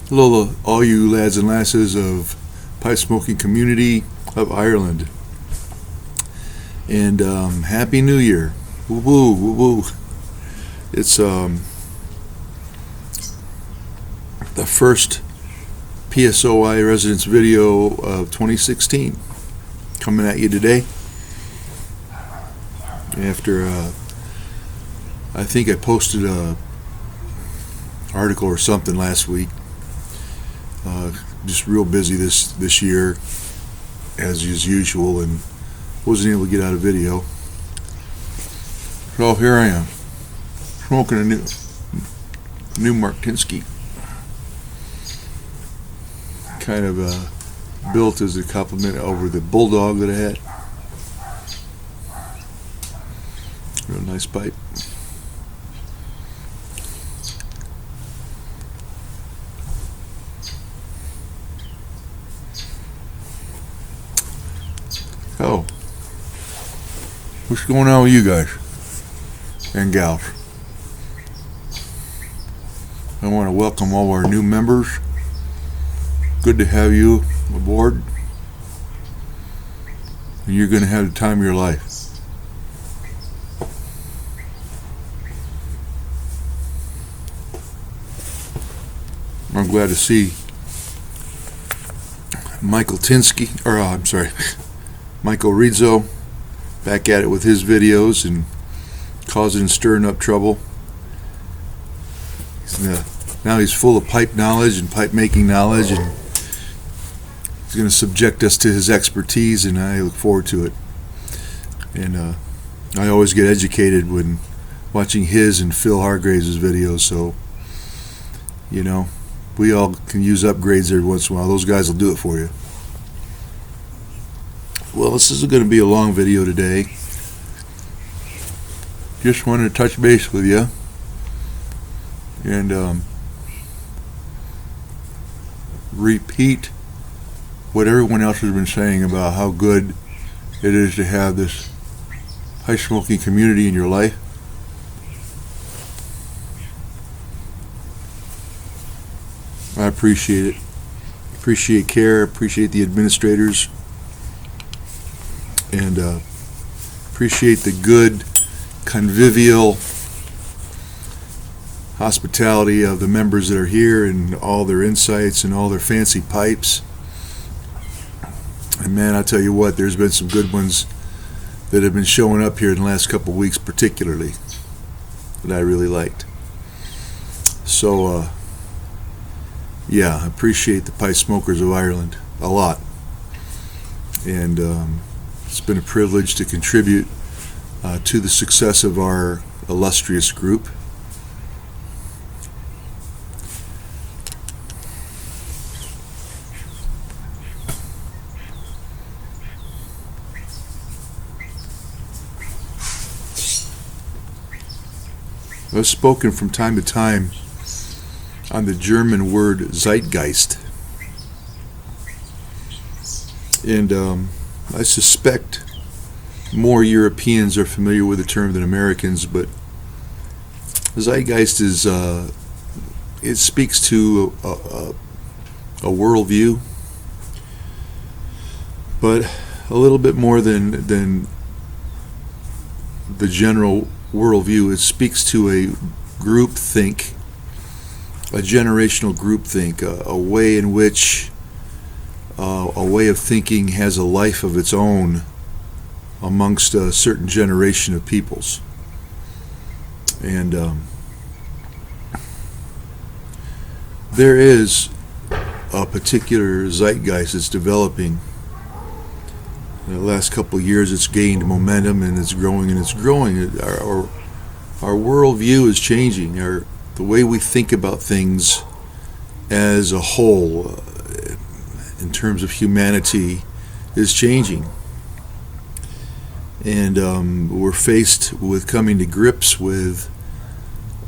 Hello, all you lads and lasses of pipe smoking community of Ireland, and Happy New Year! Woo woo woo woo! It's the first PSOI residence video of 2016 coming at you today. After I think I posted a article or something last week. Just real busy this year, as is usual, and wasn't able to get out a video. So here I am, smoking a new Mark Tinsky. Kind of built as a compliment over the Bulldog that I had. Real nice pipe. Oh, what's going on with you guys and gals? I want to welcome all our new members. Good to have you aboard. And you're going to have the time of your life. I'm glad to see Michael Rizzo back at it with his videos and causing and stirring up trouble. Now he's full of pipe knowledge and pipe making knowledge, and he's going to subject us to his expertise, and I look forward to it. And I always get educated when watching his and Phil Hargraves' videos, so you know, we all can use upgrades every once in a while. Those guys will do it for you. Well, this is going to be a long video today. Just wanted to touch base with you and repeat what everyone else has been saying about how good it is to have this pipe smoking community in your life. I appreciate it. Appreciate care. Appreciate the administrators. And appreciate the good convivial hospitality of the members that are here, and all their insights and all their fancy pipes. And man, I'll tell you what, there's been some good ones that have been showing up here in the last couple of weeks, particularly, that I really liked. So yeah, I appreciate the pipe smokers of Ireland a lot. And it's been a privilege to contribute to the success of our illustrious group. I've spoken from time to time on the German word zeitgeist. And I suspect more Europeans are familiar with the term than Americans, but zeitgeist is, it speaks to a worldview, but a little bit more than the general worldview. It speaks to a group think, a generational group think, a way in which a way of thinking has a life of its own amongst a certain generation of peoples. And there is a particular zeitgeist that's developing. In the last couple of years, it's gained momentum, and it's growing and it's growing. Our worldview is changing. The way we think about things as a whole, in terms of humanity, is changing. And we're faced with coming to grips with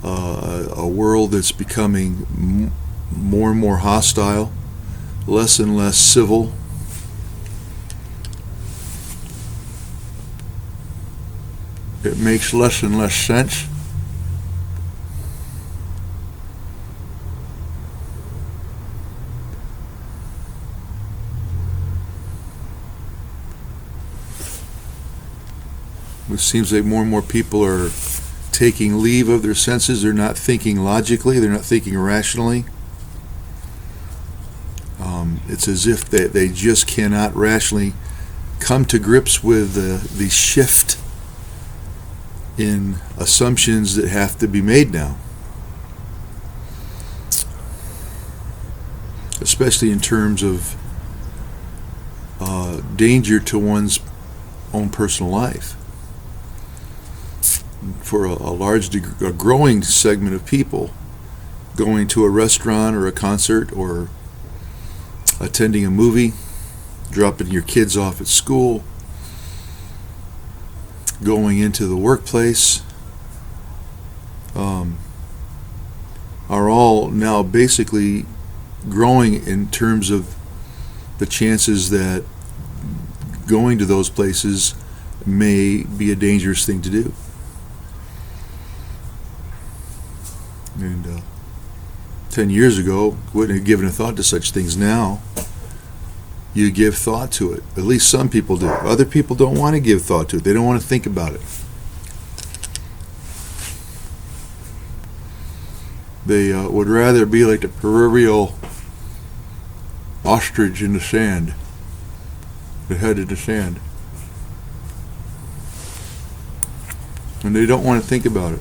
a world that's becoming more and more hostile, less and less civil. It makes less and less sense. It seems like more and more people are taking leave of their senses. They're not thinking logically. They're not thinking rationally. It's as if they just cannot rationally come to grips with the shift in assumptions that have to be made now, especially in terms of danger to one's own personal life. For a growing segment of people, going to a restaurant or a concert or attending a movie, dropping your kids off at school, going into the workplace, are all now basically growing in terms of the chances that going to those places may be a dangerous thing to do. And 10 years ago, wouldn't have given a thought to such things. Now, you give thought to it. At least some people do. Other people don't want to give thought to it. They don't want to think about it. They would rather be like the proverbial ostrich in the sand, the head in the sand. And they don't want to think about it.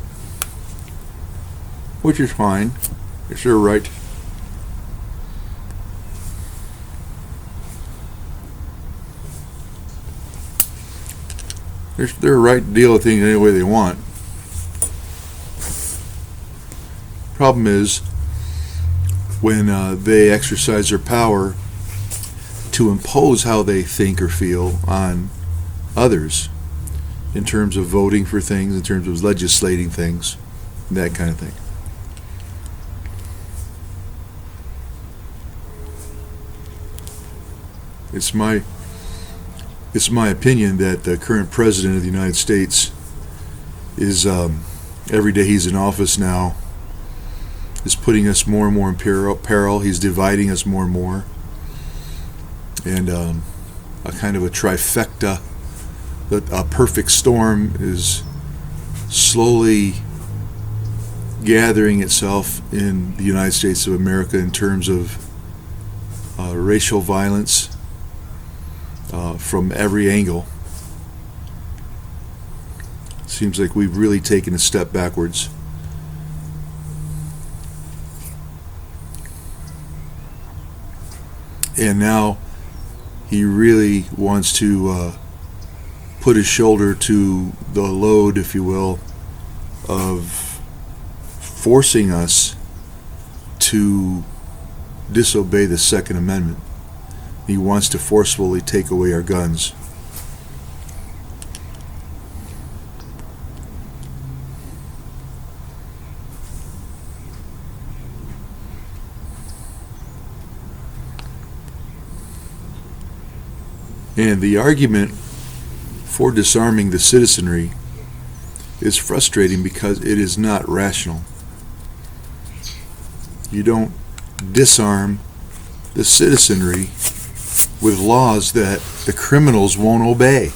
Which is fine. It's their right. It's their right to deal with things any way they want. Problem is, when they exercise their power to impose how they think or feel on others, in terms of voting for things, in terms of legislating things, that kind of thing. It's my opinion that the current president of the United States is, every day he's in office now, is putting us more and more in peril. He's dividing us more and more. And a kind of a trifecta, a perfect storm is slowly gathering itself in the United States of America in terms of racial violence, from every angle. Seems like we've really taken a step backwards. And now he really wants to put his shoulder to the load, if you will, of forcing us to disobey the Second Amendment. He wants to forcefully take away our guns. And the argument for disarming the citizenry is frustrating because it is not rational. You don't disarm the citizenry with laws that the criminals won't obey,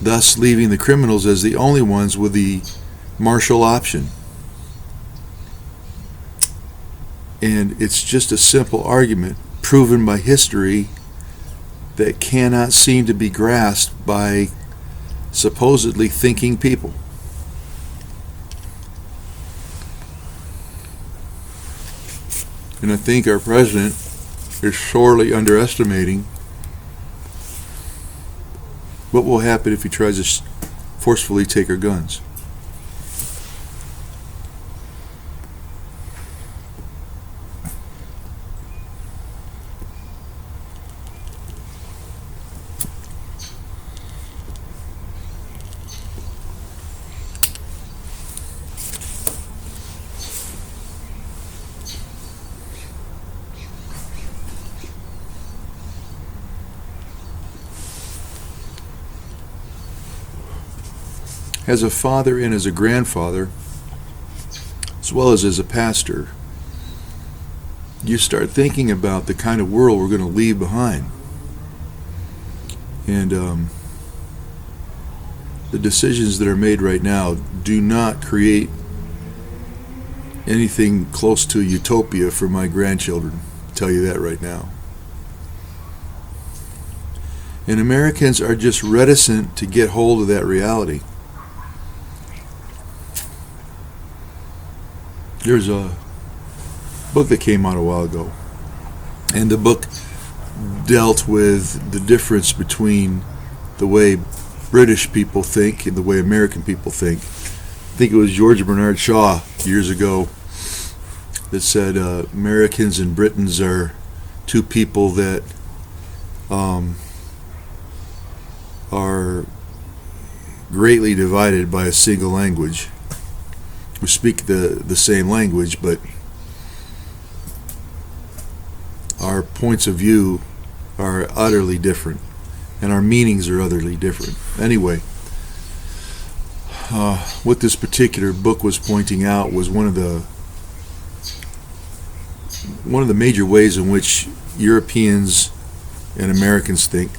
thus leaving the criminals as the only ones with the martial option. And it's just a simple argument proven by history that cannot seem to be grasped by supposedly thinking people. And I think our president is sorely underestimating what will happen if he tries to forcefully take our guns. As a father and as a grandfather, as well as a pastor, you start thinking about the kind of world we're going to leave behind. And the decisions that are made right now do not create anything close to utopia for my grandchildren. I'll tell you that right now. And Americans are just reticent to get hold of that reality. There's a book that came out a while ago, and the book dealt with the difference between the way British people think and the way American people think. I think it was George Bernard Shaw years ago that said Americans and Britons are two people that are greatly divided by a single language. We speak the same language, but our points of view are utterly different, and our meanings are utterly different. Anyway, what this particular book was pointing out was one of the major ways in which Europeans and Americans think,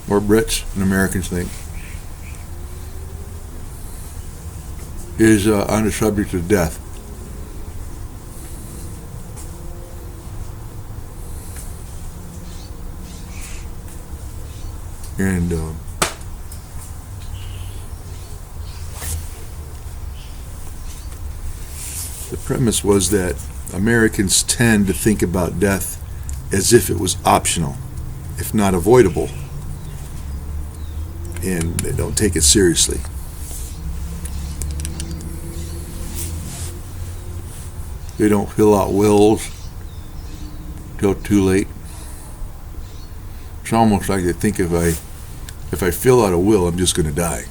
or Brits and Americans think, is on the subject of death. And the premise was that Americans tend to think about death as if it was optional, if not avoidable, and they don't take it seriously. They don't fill out wills till too late. It's almost like they think if I fill out a will, I'm just going to die.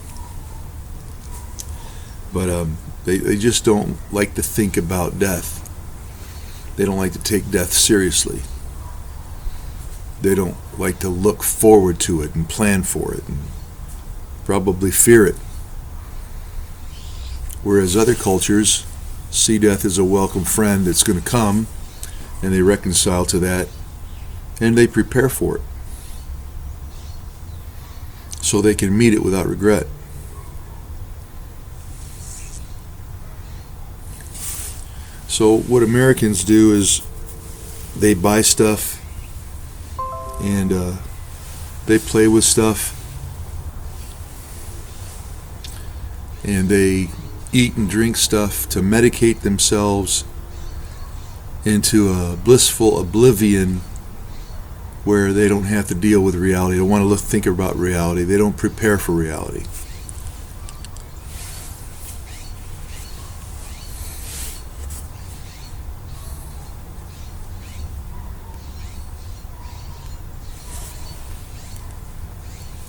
But they just don't like to think about death. They don't like to take death seriously. They don't like to look forward to it and plan for it and probably fear it. Whereas other cultures see death as a welcome friend that's going to come, and they reconcile to that, and they prepare for it so they can meet it without regret. So what Americans do is they buy stuff and they play with stuff and they eat and drink stuff to medicate themselves into a blissful oblivion where they don't have to deal with reality. They don't want to think about reality. They don't prepare for reality.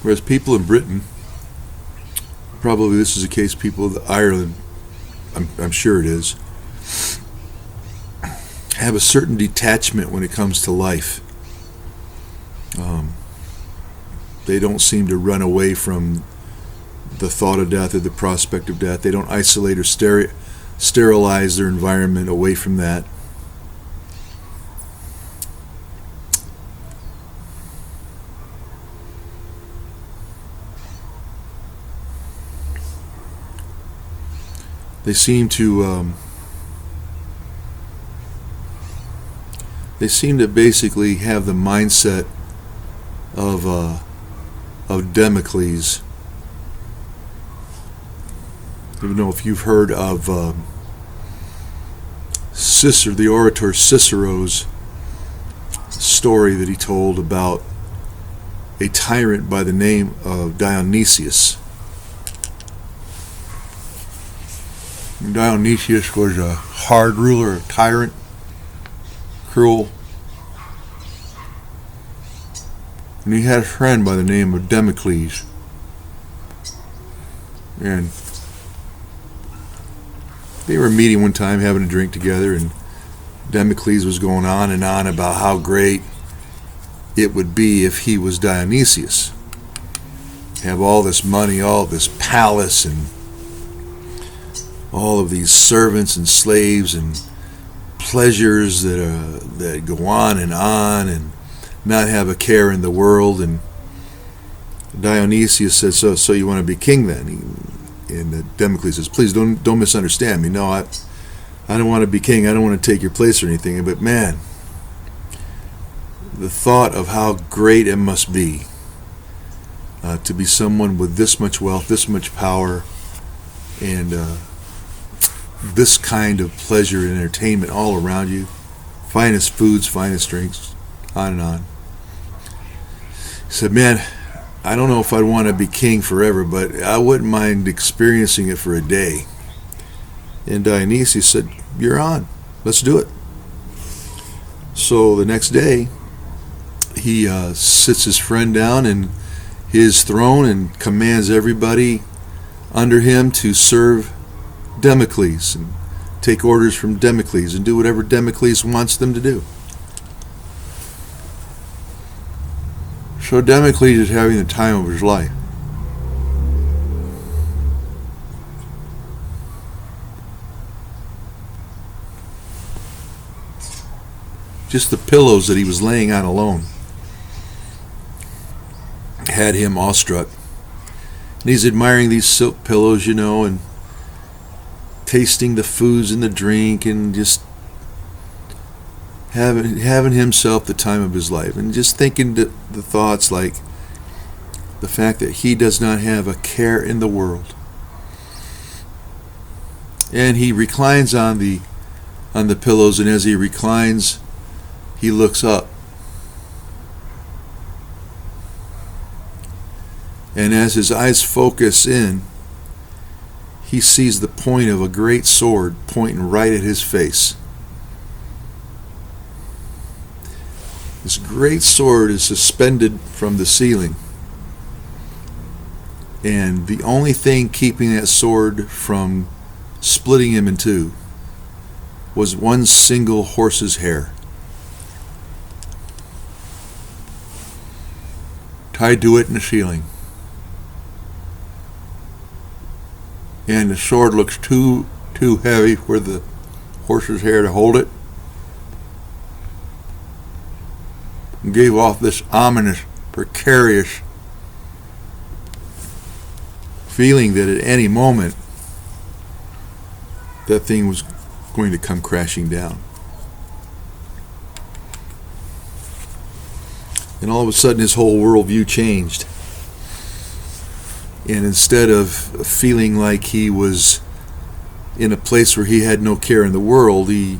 Whereas people in Britain, probably this is the case, people of Ireland, I'm sure it is, have a certain detachment when it comes to life. They don't seem to run away from the thought of death or the prospect of death. They don't isolate or sterilize their environment away from that. They seem to basically have the mindset of Damocles. I don't know if you've heard of Cicero, the orator Cicero's story that he told about a tyrant by the name of Dionysius. Dionysius was a hard ruler, a tyrant, cruel. And he had a friend by the name of Damocles. And they were meeting one time, having a drink together, and Damocles was going on and on about how great it would be if he was Dionysius. Have all this money, all this palace, and all of these servants and slaves and pleasures that go on and not have a care in the world. And Dionysius said, so you want to be king then? And Damocles says, please don't misunderstand me. No, I don't want to be king. I don't want to take your place or anything. But man, the thought of how great it must be to be someone with this much wealth, this much power, and this kind of pleasure and entertainment all around you, finest foods, finest drinks, on and on. He said, man, I don't know if I'd want to be king forever, but I wouldn't mind experiencing it for a day. And Dionysius said, you're on. Let's do it. So the next day, he sits his friend down in his throne and commands everybody under him to serve Damocles and take orders from Damocles and do whatever Damocles wants them to do. So Damocles is having the time of his life. Just the pillows that he was laying on alone had him awestruck. And he's admiring these silk pillows, and tasting the foods and the drink, and just having himself the time of his life, and just thinking the thoughts like the fact that he does not have a care in the world. And he reclines on the pillows, and as he reclines, he looks up. And as his eyes focus in, he sees the point of a great sword pointing right at his face. This great sword is suspended from the ceiling. And the only thing keeping that sword from splitting him in two was one single horse's hair, tied to it in the ceiling. And the sword looks too heavy for the horse's hair to hold it. And gave off this ominous, precarious feeling that at any moment that thing was going to come crashing down. And all of a sudden his whole worldview changed. And instead of feeling like he was in a place where he had no care in the world, he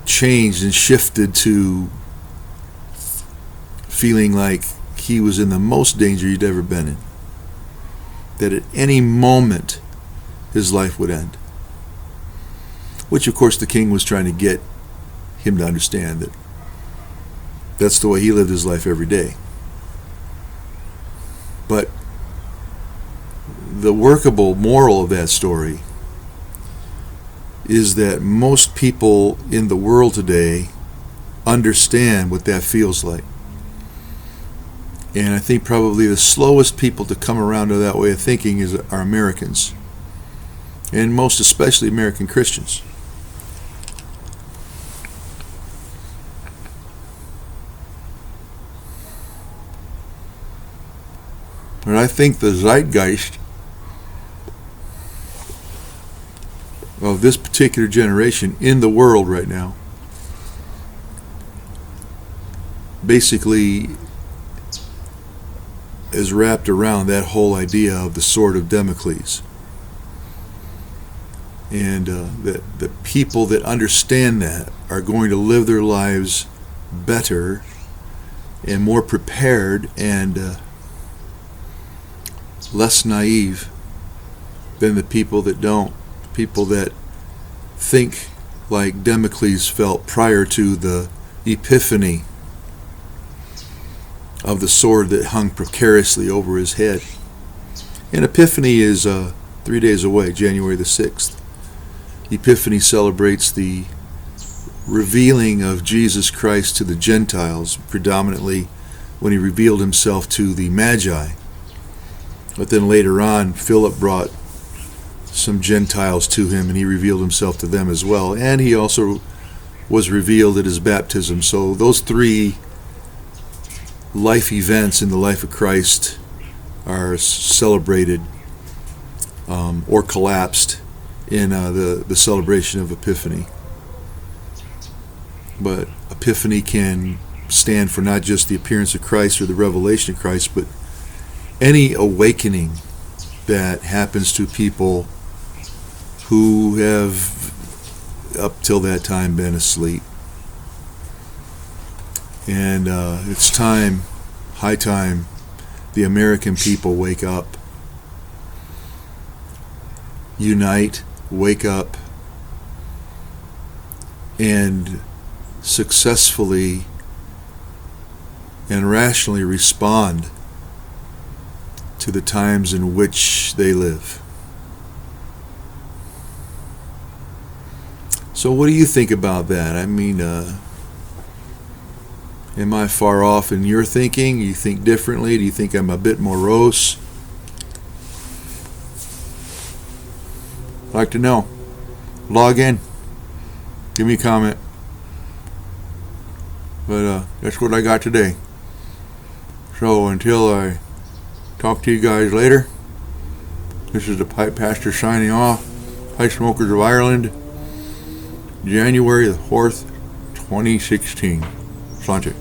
changed and shifted to feeling like he was in the most danger he'd ever been in. That at any moment his life would end. Which of course the king was trying to get him to understand that that's the way he lived his life every day. But the workable moral of that story is that most people in the world today understand what that feels like. And I think probably the slowest people to come around to that way of thinking are Americans. And most especially American Christians. But I think the zeitgeist of this particular generation in the world right now basically is wrapped around that whole idea of the Sword of Damocles. And that the people that understand that are going to live their lives better and more prepared and less naive than the people that don't. People that think like Damocles felt prior to the epiphany of the sword that hung precariously over his head. And Epiphany is 3 days away, January the 6th. Epiphany celebrates the revealing of Jesus Christ to the Gentiles, predominantly when he revealed himself to the Magi. But then later on, Philip brought some Gentiles to him, and he revealed himself to them as well. And he also was revealed at his baptism. So those three life events in the life of Christ are celebrated or collapsed in the celebration of Epiphany. But Epiphany can stand for not just the appearance of Christ or the revelation of Christ, but any awakening that happens to people who have up till that time been asleep. And it's time, high time, the American people wake up. Unite, wake up, and successfully and rationally respond to the times in which they live. So what do you think about that? I mean, am I far off in your thinking? You think differently? Do you think I'm a bit morose? I'd like to know. Log in. Give me a comment. But that's what I got today. So until I talk to you guys later, this is the Pipepastor signing off. Pipe Smokers of Ireland, January the 4th, 2016. Sláinte.